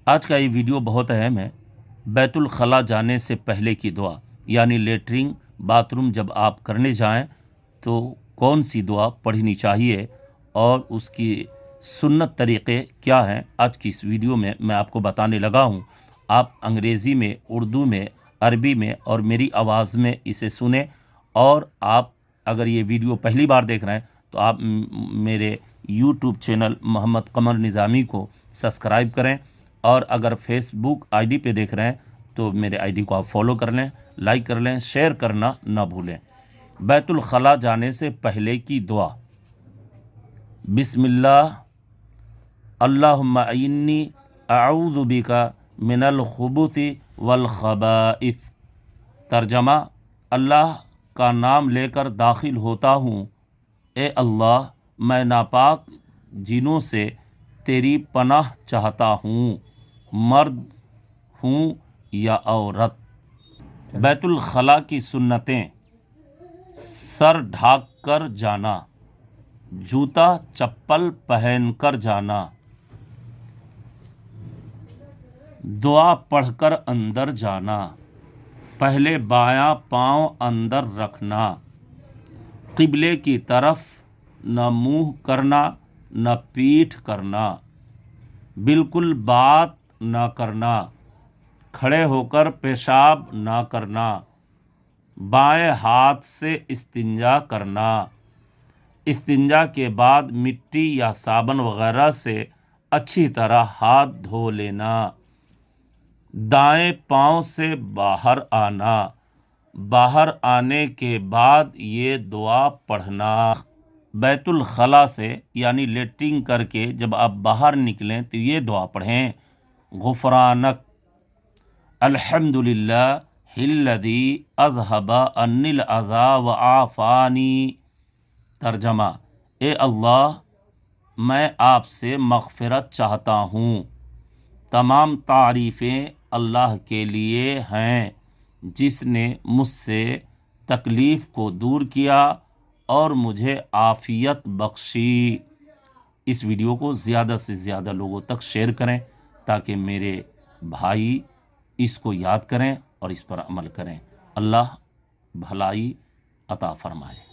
آج کا یہ ویڈیو بہت اہم ہے۔ بیت الخلاء جانے سے پہلے کی دعا، یعنی لیٹرنگ باتھ روم جب آپ کرنے جائیں تو کون سی دعا پڑھنی چاہیے اور اس کی سنت طریقے کیا ہیں، آج کی اس ویڈیو میں آپ کو بتانے لگا ہوں۔ آپ انگریزی میں، اردو میں، عربی میں اور میری آواز میں اسے سنیں، اور آپ اگر یہ ویڈیو پہلی بار دیکھ رہے ہیں تو آپ میرے یوٹیوب چینل محمد قمر نظامی کو سبسکرائب کریں، اور اگر فیس بک آئی ڈی پہ دیکھ رہے ہیں تو میرے آئی ڈی کو آپ فالو کر لیں، لائک کر لیں، شیئر کرنا نہ بھولیں۔ بیت الخلاء جانے سے پہلے کی دعا: بسم اللہ، اللہم انی اعوذ بک من الخبث والخبائث۔ ترجمہ: اللہ کا نام لے کر داخل ہوتا ہوں، اے اللہ میں ناپاک جنوں سے تیری پناہ چاہتا ہوں، مرد ہوں یا عورت۔ بیت الخلاء کی سنتیں: سر ڈھانک کر جانا، جوتا چپل پہن کر جانا، دعا پڑھ کر اندر جانا، پہلے بایاں پاؤں اندر رکھنا، قبلے کی طرف نہ منہ کرنا نہ پیٹھ کرنا، بالکل بات نہ کرنا، کھڑے ہو کر پیشاب نہ کرنا، بائیں ہاتھ سے استنجا کرنا، استنجا کے بعد مٹی یا صابن وغیرہ سے اچھی طرح ہاتھ دھو لینا، دائیں پاؤں سے باہر آنا، باہر آنے کے بعد یہ دعا پڑھنا۔ بیت الخلاء سے یعنی لیٹرنگ کر کے جب آپ باہر نکلیں تو یہ دعا پڑھیں: غفرانک الحمدللہ الذی اذھب عنی العذا وعافانی۔ ترجمہ: اے اللہ میں آپ سے مغفرت چاہتا ہوں، تمام تعریفیں اللہ کے لیے ہیں جس نے مجھ سے تکلیف کو دور کیا اور مجھے عافیت بخشی۔ اس ویڈیو کو زیادہ سے زیادہ لوگوں تک شیئر کریں تاکہ میرے بھائی اس کو یاد کریں اور اس پر عمل کریں۔ اللہ بھلائی عطا فرمائے۔